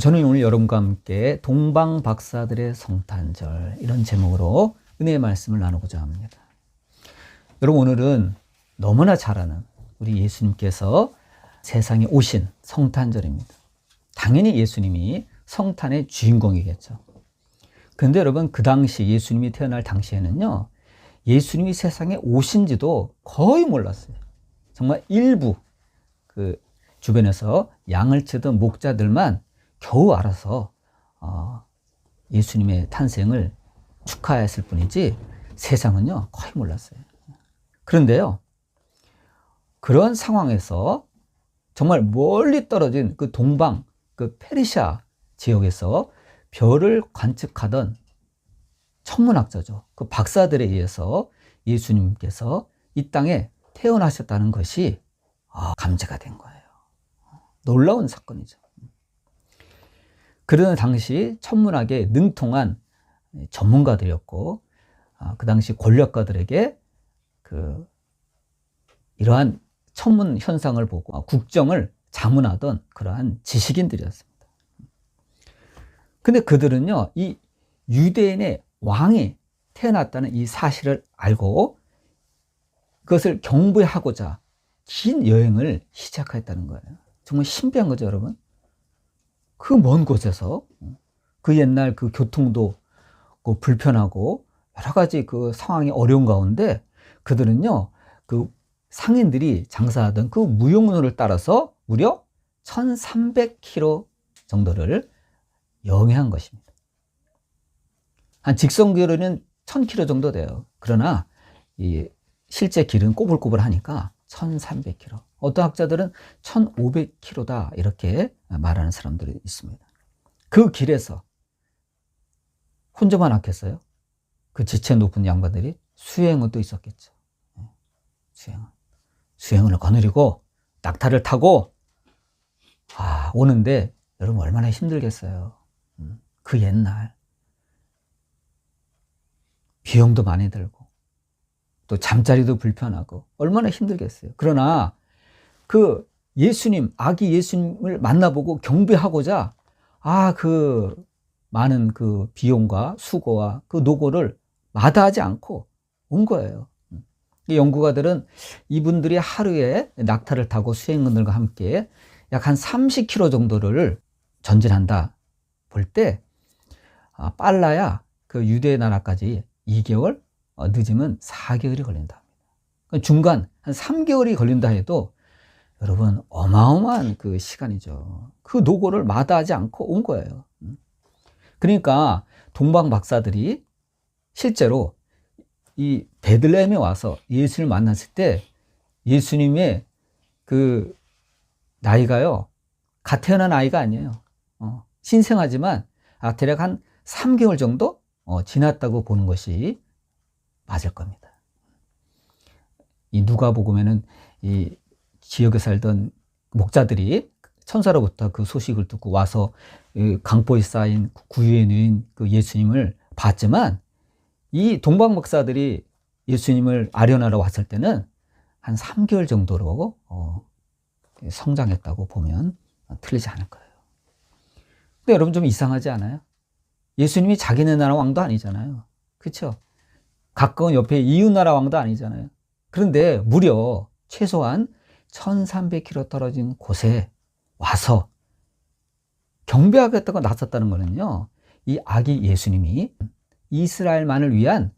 저는 오늘 여러분과 함께 동방박사들의 성탄절 이런 제목으로 은혜의 말씀을 나누고자 합니다. 여러분, 오늘은 너무나 잘 아는 우리 예수님께서 세상에 오신 성탄절입니다. 당연히 예수님이 성탄의 주인공이겠죠. 그런데 여러분, 그 당시 예수님이 태어날 당시에는요, 예수님이 세상에 오신지도 거의 몰랐어요. 정말 일부 그 주변에서 양을 치던 목자들만 겨우 알아서 예수님의 탄생을 축하했을 뿐이지 세상은요 거의 몰랐어요. 그런데요, 그런 상황에서 정말 멀리 떨어진 그 동방, 그 페르시아 지역에서 별을 관측하던 천문학자죠. 그 박사들에 의해서 예수님께서 이 땅에 태어나셨다는 것이 감지가 된 거예요. 놀라운 사건이죠. 그러던 당시 천문학에 능통한 전문가들이었고, 그 당시 권력가들에게 이러한 천문 현상을 보고 국정을 자문하던 그러한 지식인들이었습니다. 근데 그들은요, 이 유대인의 왕이 태어났다는 이 사실을 알고 그것을 경배하고자 긴 여행을 시작했다는 거예요. 정말 신비한 거죠, 여러분. 그 먼 곳에서 그 옛날 그 교통도 불편하고 여러 가지 그 상황이 어려운 가운데 그들은요, 그 상인들이 장사하던 그 무용로를 따라서 무려 1300km 정도를 여행한 것입니다. 한 직선 거리는 1000km 정도 돼요. 그러나 이 실제 길은 꼬불꼬불하니까 1300km. 어떤 학자들은 1500km다 이렇게 말하는 사람들이 있습니다. 그 길에서 혼자만 왔겠어요? 그 지체 높은 양반들이 수행은 또 있었겠죠. 수행을 거느리고 낙타를 타고 오는데 여러분 얼마나 힘들겠어요. 그 옛날 비용도 많이 들고 또 잠자리도 불편하고 얼마나 힘들겠어요. 그러나 그 예수님, 아기 예수님을 만나보고 경배하고자 그 많은 그 비용과 수고와 그 노고를 마다하지 않고 온 거예요. 연구가들은 이분들이 하루에 낙타를 타고 수행원들과 함께 약 한 30km 정도를 전진한다 볼 때 빨라야 그 유대 나라까지 2개월, 늦으면 4개월이 걸린다. 중간 한 3개월이 걸린다 해도 여러분 어마어마한 그 시간이죠. 그 노고를 마다하지 않고 온 거예요. 그러니까 동방 박사들이 실제로 이 베들레헴에 와서 예수님을 만났을 때 예수님의 그 나이가요, 갓 태어난 아이가 아니에요. 신생하지만 대략 한 3개월 정도 지났다고 보는 것이 맞을 겁니다. 이 누가복음에는 이 지역에 살던 목자들이 천사로부터 그 소식을 듣고 와서 강보에 쌓인 구유에 누인 그 예수님을 봤지만 이 동방 박사들이 예수님을 아련하러 왔을 때는 한 3개월 정도로 성장했다고 보면 틀리지 않을 거예요. 근데 여러분 좀 이상하지 않아요? 예수님이 자기네 나라 왕도 아니잖아요. 그렇죠? 가까운 옆에 이웃 나라 왕도 아니잖아요. 그런데 무려 최소한 1300km 떨어진 곳에 와서 경배하겠다고 나섰다는 것은요, 이 아기 예수님이 이스라엘만을 위한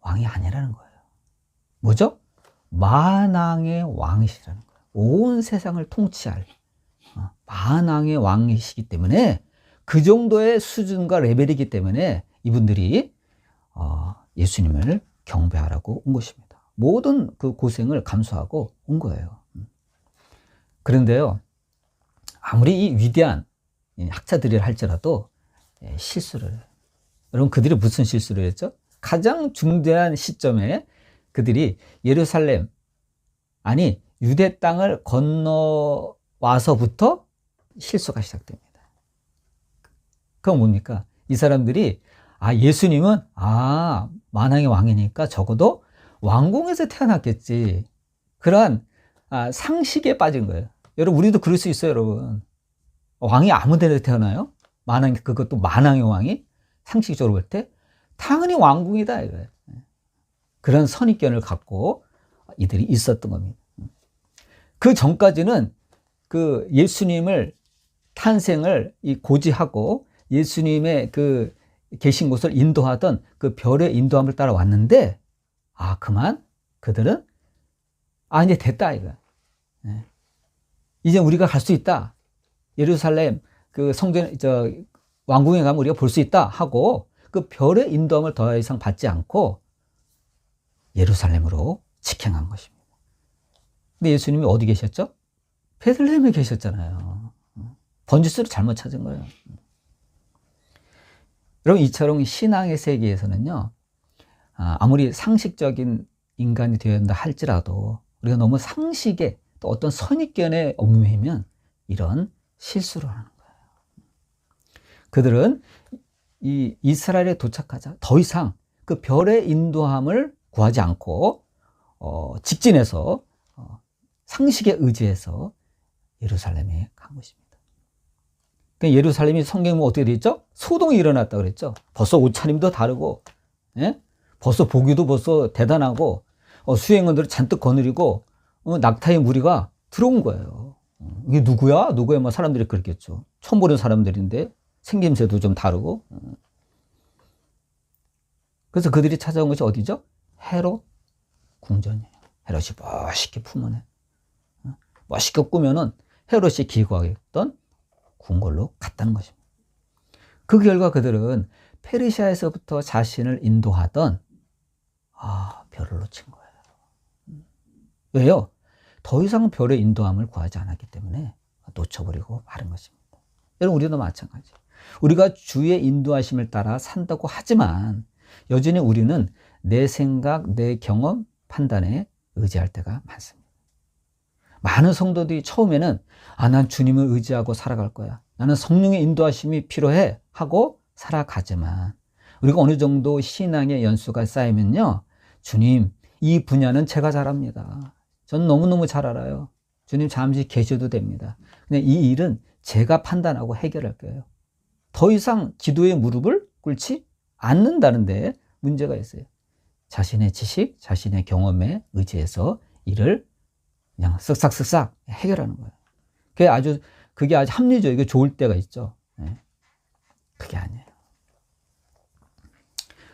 왕이 아니라는 거예요. 뭐죠? 만왕의 왕이시라는 거예요. 온 세상을 통치할 만왕의 왕이시기 때문에, 그 정도의 수준과 레벨이기 때문에 이분들이 예수님을 경배하라고 온 것입니다. 모든 그 고생을 감수하고 온 거예요. 그런데요, 아무리 이 위대한 학자들이라 할지라도 실수를 해요. 여러분, 그들이 무슨 실수를 했죠? 가장 중대한 시점에 그들이 예루살렘, 아니 유대 땅을 건너와서부터 실수가 시작됩니다. 그건 뭡니까? 이 사람들이 예수님은 만왕의 왕이니까 적어도 왕궁에서 태어났겠지, 그러한 상식에 빠진 거예요. 여러분, 우리도 그럴 수 있어요. 여러분, 왕이 아무 데나 태어나요? 그것도 만왕의 왕이 상식적으로 볼 때 당연히 왕궁이다 이거예요. 그런 선입견을 갖고 이들이 있었던 겁니다. 그 전까지는 그 예수님을 탄생을 고지하고 예수님의 그 계신 곳을 인도하던 그 별의 인도함을 따라왔는데, 그만 그들은 이제 됐다 이거. 이제 우리가 갈 수 있다. 예루살렘 그 성전 왕궁에 가면 우리가 볼 수 있다 하고 그 별의 인도함을 더 이상 받지 않고 예루살렘으로 직행한 것입니다. 근데 예수님이 어디 계셨죠? 베들레헴에 계셨잖아요. 번지수를 잘못 찾은 거예요. 여러분, 이처럼 신앙의 세계에서는요, 아무리 상식적인 인간이 되었다 할지라도 우리가 너무 상식에 또 어떤 선입견에 얽매이면 이런 실수를 하는 거예요. 그들은 이 이스라엘에 도착하자 더 이상 그 별의 인도함을 구하지 않고 직진해서 상식에 의지해서 예루살렘에 간 것입니다. 그러니까 예루살렘이 성경에 어떻게 되어 있죠? 소동이 일어났다고 그랬죠. 벌써 옷차림도 다르고, 벌써 보기도 벌써 대단하고, 수행원들을 잔뜩 거느리고, 낙타의 무리가 들어온 거예요. 이게 누구야? 누구야? 뭐 사람들이 그랬겠죠. 처음 보는 사람들인데 생김새도 좀 다르고. 그래서 그들이 찾아온 것이 어디죠? 헤롯 궁전이에요. 헤롯이 멋있게 품어내. 멋있게 꾸면은 헤롯이 기거하던 궁궐로 갔다는 것입니다. 그 결과 그들은 페르시아에서부터 자신을 인도하던 별을 놓친 거예요. 왜요? 더 이상 별의 인도함을 구하지 않았기 때문에 놓쳐버리고 마른 것입니다. 여러분, 우리도 마찬가지. 우리가 주의 인도하심을 따라 산다고 하지만 여전히 우리는 내 생각, 내 경험, 판단에 의지할 때가 많습니다. 많은 성도들이 처음에는 난 주님을 의지하고 살아갈 거야. 나는 성령의 인도하심이 필요해 하고 살아가지만 우리가 어느 정도 신앙의 연수가 쌓이면요, 주님, 이 분야는 제가 잘합니다. 전 너무너무 잘 알아요. 주님 잠시 계셔도 됩니다. 근데 이 일은 제가 판단하고 해결할 거예요. 더 이상 기도의 무릎을 꿇지 않는다는데 문제가 있어요. 자신의 지식, 자신의 경험에 의지해서 일을 그냥 쓱싹쓱싹 해결하는 거예요. 그게 아주 합리적이고 좋을 때가 있죠. 그게 아니에요.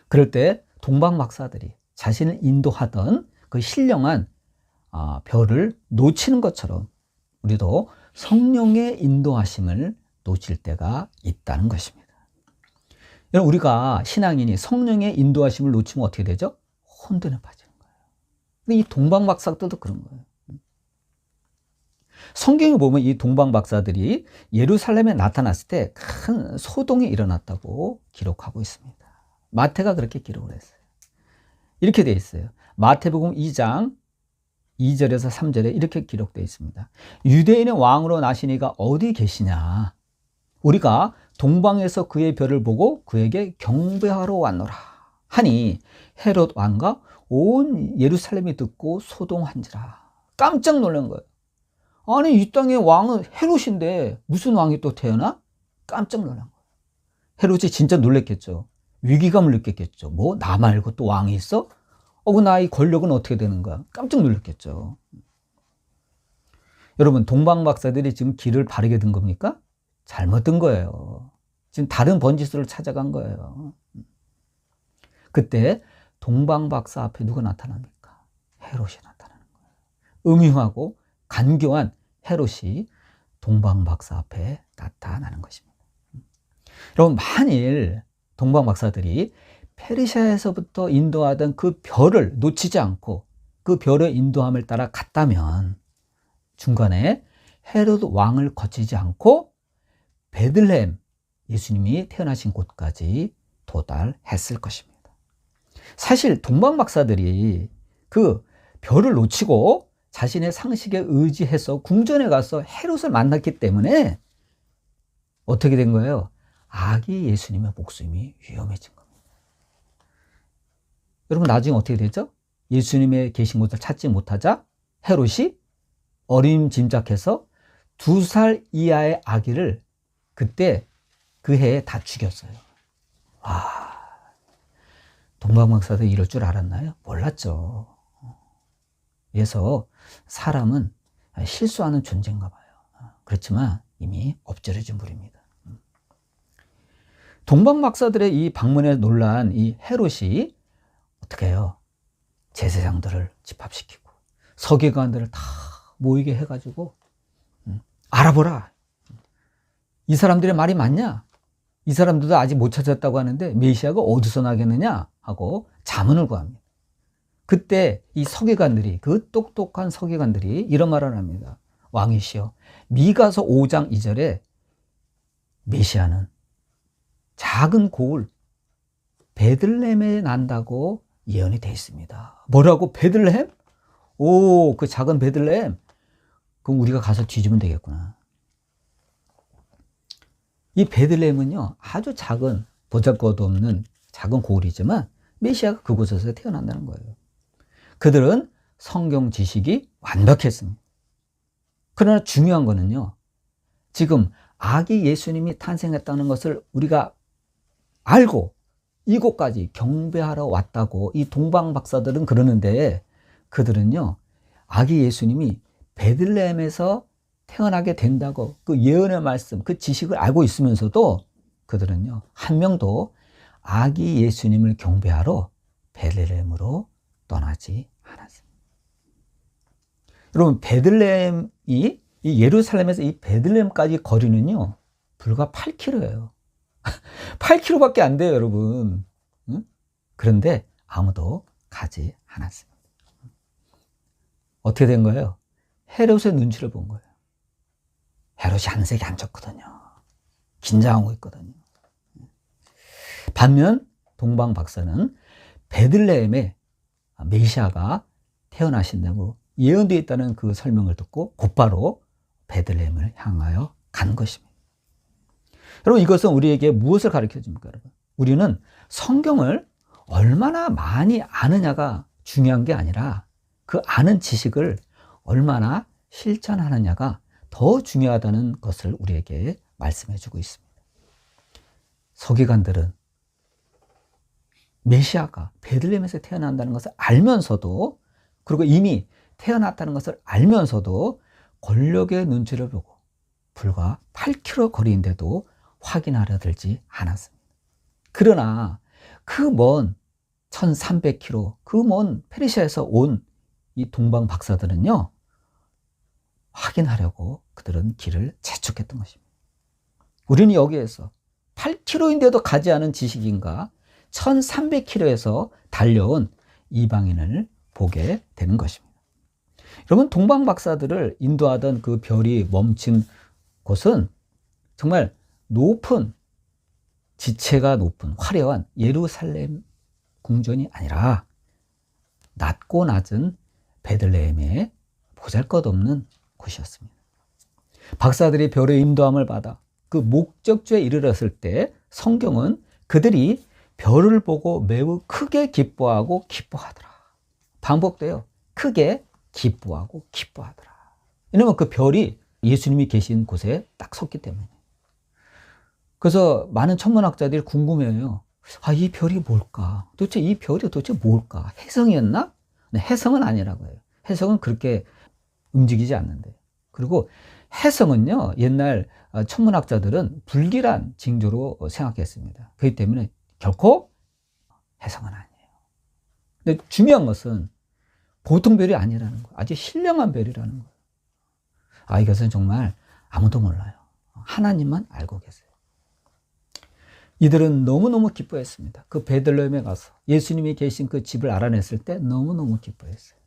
그럴 때 동방박사들이 자신을 인도하던 그 신령한 별을 놓치는 것처럼 우리도 성령의 인도하심을 놓칠 때가 있다는 것입니다. 여러분, 우리가 신앙인이 성령의 인도하심을 놓치면 어떻게 되죠? 혼돈에 빠지는 거예요. 근데 이 동방박사들도 그런 거예요. 성경에 보면 이 동방박사들이 예루살렘에 나타났을 때 큰 소동이 일어났다고 기록하고 있습니다. 마태가 그렇게 기록을 했어요. 이렇게 되어 있어요. 마태복음 2장 2절에서 3절에 이렇게 기록되어 있습니다. 유대인의 왕으로 나신 이가 어디 계시냐? 우리가 동방에서 그의 별을 보고 그에게 경배하러 왔노라 하니 헤롯 왕과 온 예루살렘이 듣고 소동한지라. 깜짝 놀란 거예요. 아니, 이 땅의 왕은 헤롯인데 무슨 왕이 또 태어나? 깜짝 놀란 거예요. 헤롯이 진짜 놀랬겠죠. 위기감을 느꼈겠죠. 뭐 나 말고 또 왕이 있어? 나 이 권력은 어떻게 되는 거야? 깜짝 놀랐겠죠. 여러분, 동방박사들이 지금 길을 바르게 든 겁니까? 잘못 든 거예요. 지금 다른 번지수를 찾아간 거예요. 그때 동방박사 앞에 누가 나타납니까? 헤롯이 나타나는 거예요. 음흉하고 간교한 헤롯이 동방박사 앞에 나타나는 것입니다. 여러분, 만일 동방박사들이 페르시아에서부터 인도하던 그 별을 놓치지 않고 그 별의 인도함을 따라 갔다면 중간에 헤롯 왕을 거치지 않고 베들레헴, 예수님이 태어나신 곳까지 도달했을 것입니다. 사실 동방박사들이 그 별을 놓치고 자신의 상식에 의지해서 궁전에 가서 헤롯을 만났기 때문에 어떻게 된 거예요? 아기 예수님의 목숨이 위험해진 겁니다. 여러분, 나중에 어떻게 되죠? 예수님의 계신 곳을 찾지 못하자 헤롯이 어림짐작해서 2살 이하의 아기를 그때 그 해에 다 죽였어요. 와, 동방박사들 이럴 줄 알았나요? 몰랐죠. 그래서 사람은 실수하는 존재인가 봐요. 그렇지만 이미 엎질러진 물입니다. 동방박사들의 이 방문에 놀란 이 헤롯이 어떻게 해요? 제사장들을 집합시키고 서기관들을 다 모이게 해가지고 알아보라. 이 사람들의 말이 맞냐? 이 사람들도 아직 못 찾았다고 하는데 메시아가 어디서 나겠느냐? 하고 자문을 구합니다. 그때 이 서기관들이, 그 똑똑한 서기관들이 이런 말을 합니다. 왕이시여, 미가서 5장 2절에 메시아는 작은 고을 베들레헴에 난다고 예언이 되어 있습니다. 뭐라고? 베들레헴? 오, 그 작은 베들레헴? 그럼 우리가 가서 뒤지면 되겠구나. 이 베들레헴은요, 아주 작은, 보잘것없는 작은 고을이지만 메시아가 그곳에서 태어난다는 거예요. 그들은 성경 지식이 완벽했습니다. 그러나 중요한 거는요, 지금 아기 예수님이 탄생했다는 것을 우리가 알고 이곳까지 경배하러 왔다고 이 동방박사들은 그러는데, 그들은요, 아기 예수님이 베들레헴에서 태어나게 된다고 그 예언의 말씀, 그 지식을 알고 있으면서도 그들은요, 한 명도 아기 예수님을 경배하러 베들레헴으로 떠나지 않았습니다. 여러분, 베들레헴이, 이 예루살렘에서 이 베들레헴까지 거리는요, 불과 8km예요. 8km밖에 안 돼요, 여러분. 응? 그런데 아무도 가지 않았습니다. 어떻게 된 거예요? 헤롯의 눈치를 본 거예요. 헤롯이 안색이 안 좋거든요. 긴장하고 있거든요. 반면 동방 박사는 베들레헴에 메시아가 태어나신다고 예언되어 있다는 그 설명을 듣고 곧바로 베들레헴을 향하여 간 것입니다. 여러분, 이것은 우리에게 무엇을 가르쳐 줍니까, 여러분? 우리는 성경을 얼마나 많이 아느냐가 중요한 게 아니라 그 아는 지식을 얼마나 실천하느냐가 더 중요하다는 것을 우리에게 말씀해 주고 있습니다. 서기관들은 메시아가 베들레헴에서 태어난다는 것을 알면서도, 그리고 이미 태어났다는 것을 알면서도 권력의 눈치를 보고 불과 8km 거리인데도 확인하려 들지 않았습니다. 그러나 그 먼 1300km, 그 먼 페르시아에서 온 이 동방 박사들은요, 확인하려고 그들은 길을 재촉했던 것입니다. 우리는 여기에서 8km인데도 가지 않은 지식인가 1300km에서 달려온 이방인을 보게 되는 것입니다. 여러분, 동방 박사들을 인도하던 그 별이 멈춘 곳은 정말 높은, 지체가 높은 화려한 예루살렘 궁전이 아니라 낮고 낮은 베들레헴의 보잘것없는 곳이었습니다. 박사들이 별의 인도함을 받아 그 목적지에 이르렀을 때 성경은 그들이 별을 보고 매우 크게 기뻐하고 기뻐하더라. 반복돼요. 크게 기뻐하고 기뻐하더라. 왜냐면 그 별이 예수님이 계신 곳에 딱 섰기 때문에. 그래서 많은 천문학자들이 궁금해요. 아, 이 별이 뭘까? 도대체 이 별이 도대체 뭘까? 혜성이었나? 네, 혜성은 아니라고 해요. 혜성은 그렇게 움직이지 않는데. 그리고 혜성은요, 옛날 천문학자들은 불길한 징조로 생각했습니다. 그렇기 때문에 결코 혜성은 아니에요. 근데 중요한 것은 보통 별이 아니라는 거예요. 아주 신령한 별이라는 거예요. 아, 이것은 정말 아무도 몰라요. 하나님만 알고 계세요. 이들은 너무너무 기뻐했습니다. 그 베들레헴에 가서 예수님이 계신 그 집을 알아냈을 때 너무너무 기뻐했어요.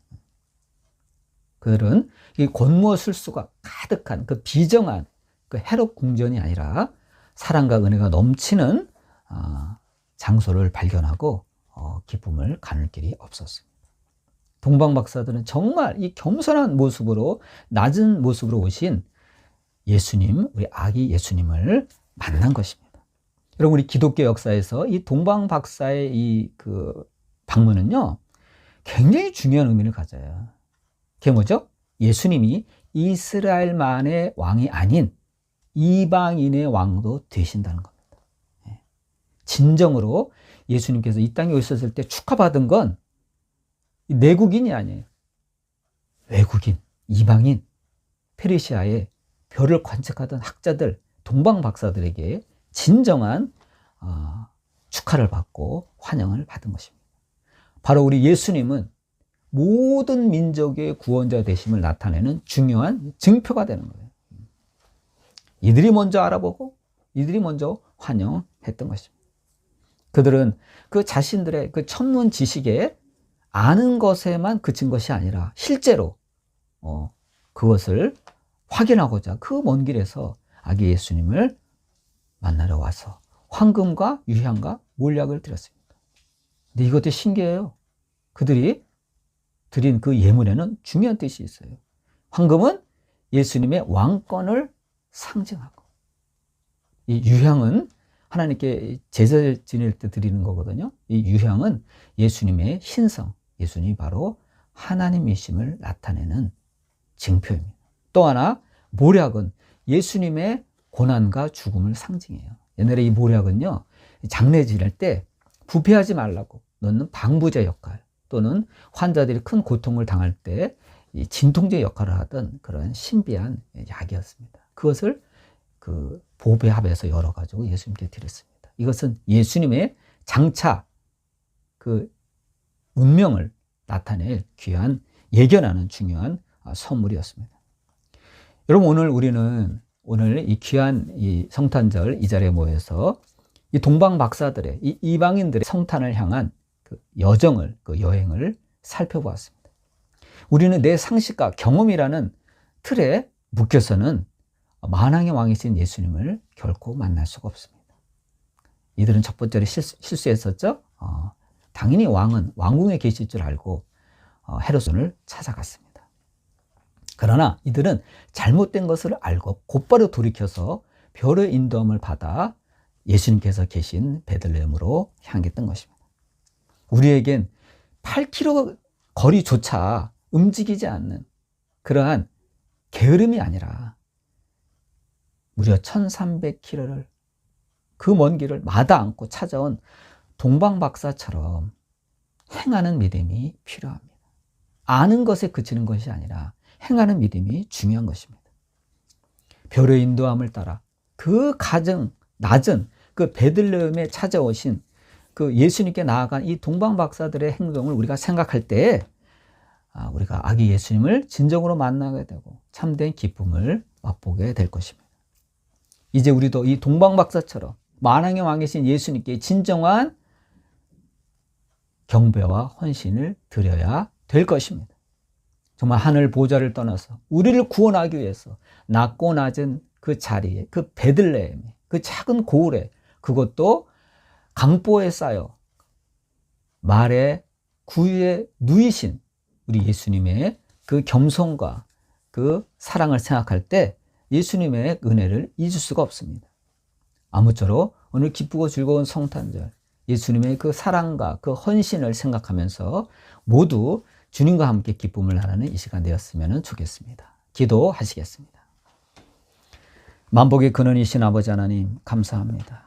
그들은 이 권모술수가 가득한 그 비정한 그 헤롯 궁전이 아니라 사랑과 은혜가 넘치는 장소를 발견하고 기쁨을 가눌 길이 없었습니다. 동방 박사들은 정말 이 겸손한 모습으로, 낮은 모습으로 오신 예수님, 우리 아기 예수님을 만난 것입니다. 여러분, 우리 기독교 역사에서 이 동방 박사의 이 그 방문은요, 굉장히 중요한 의미를 가져요. 그게 뭐죠? 예수님이 이스라엘만의 왕이 아닌 이방인의 왕도 되신다는 겁니다. 진정으로 예수님께서 이 땅에 오셨을 때 축하받은 건 내국인이 아니에요. 외국인, 이방인, 페르시아의 별을 관측하던 학자들, 동방 박사들에게 진정한 축하를 받고 환영을 받은 것입니다. 바로 우리 예수님은 모든 민족의 구원자 되심을 나타내는 중요한 증표가 되는 거예요. 이들이 먼저 알아보고 이들이 먼저 환영했던 것입니다. 그들은 그 자신들의 그 천문 지식에 아는 것에만 그친 것이 아니라 실제로 그것을 확인하고자 그 먼 길에서 아기 예수님을 만나러 와서 황금과 유향과 몰약을 드렸습니다. 근데 이것도 신기해요. 그들이 드린 그 예물에는 중요한 뜻이 있어요. 황금은 예수님의 왕권을 상징하고, 이 유향은 하나님께 제사를 지낼 때 드리는 거거든요. 이 유향은 예수님의 신성, 예수님이 바로 하나님이심을 나타내는 증표입니다. 또 하나, 몰약은 예수님의 고난과 죽음을 상징해요. 옛날에 이 몰약은요, 장례 지낼 때 부패하지 말라고 넣는 방부제 역할, 또는 환자들이 큰 고통을 당할 때 이 진통제 역할을 하던 그런 신비한 약이었습니다. 그것을 그 보배합에서 열어가지고 예수님께 드렸습니다. 이것은 예수님의 장차 그 운명을 나타낼 귀한 예견하는 중요한 선물이었습니다. 여러분, 우리는 오늘 이 귀한 이 성탄절 이 자리에 모여서 이 동방 박사들의, 이 이방인들의 성탄을 향한 그 여정을, 그 여행을 살펴보았습니다. 우리는 내 상식과 경험이라는 틀에 묶여서는 만왕의 왕이신 예수님을 결코 만날 수가 없습니다. 이들은 첫 번째로 실수했었죠. 당연히 왕은 왕궁에 계실 줄 알고 헤롯을 찾아갔습니다. 그러나 이들은 잘못된 것을 알고 곧바로 돌이켜서 별의 인도함을 받아 예수님께서 계신 베들레헴으로 향했던 것입니다. 우리에겐 8km 거리조차 움직이지 않는 그러한 게으름이 아니라 무려 1300km를 그 먼 길을 마다 않고 찾아온 동방박사처럼 행하는 믿음이 필요합니다. 아는 것에 그치는 것이 아니라 행하는 믿음이 중요한 것입니다. 별의 인도함을 따라 그 가정 낮은 그 베들레헴에 찾아오신 그 예수님께 나아간 이 동방박사들의 행동을 우리가 생각할 때 우리가 아기 예수님을 진정으로 만나게 되고 참된 기쁨을 맛보게 될 것입니다. 이제 우리도 이 동방박사처럼 만왕의 왕이신 예수님께 진정한 경배와 헌신을 드려야 될 것입니다. 정말 하늘 보좌를 떠나서 우리를 구원하기 위해서 낮고 낮은 그 자리에, 그 베들레헴에, 그 작은 고을에, 그것도 강보에 쌓여 말의 구유에 누이신 우리 예수님의 그 겸손과 그 사랑을 생각할 때 예수님의 은혜를 잊을 수가 없습니다. 아무쪼록 오늘 기쁘고 즐거운 성탄절, 예수님의 그 사랑과 그 헌신을 생각하면서 모두 주님과 함께 기쁨을 나누는 이 시간 되었으면 좋겠습니다. 기도하시겠습니다. 만복의 근원이신 아버지 하나님, 감사합니다.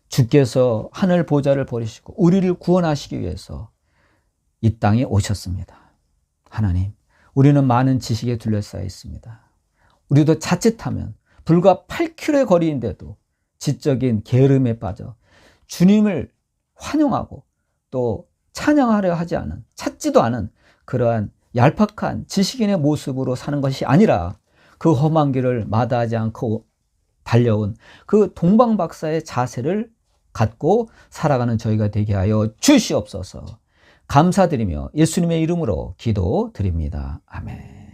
주께서 하늘 보좌를 버리시고 우리를 구원하시기 위해서 이 땅에 오셨습니다. 하나님, 우리는 많은 지식에 둘러싸여 있습니다. 우리도 자칫하면 불과 8km의 거리인데도 지적인 게으름에 빠져 주님을 환영하고 또 찬양하려 하지 않은, 찾지도 않은 그러한 얄팍한 지식인의 모습으로 사는 것이 아니라 그 험한 길을 마다하지 않고 달려온 그 동방박사의 자세를 갖고 살아가는 저희가 되게 하여 주시옵소서. 감사드리며 예수님의 이름으로 기도드립니다. 아멘.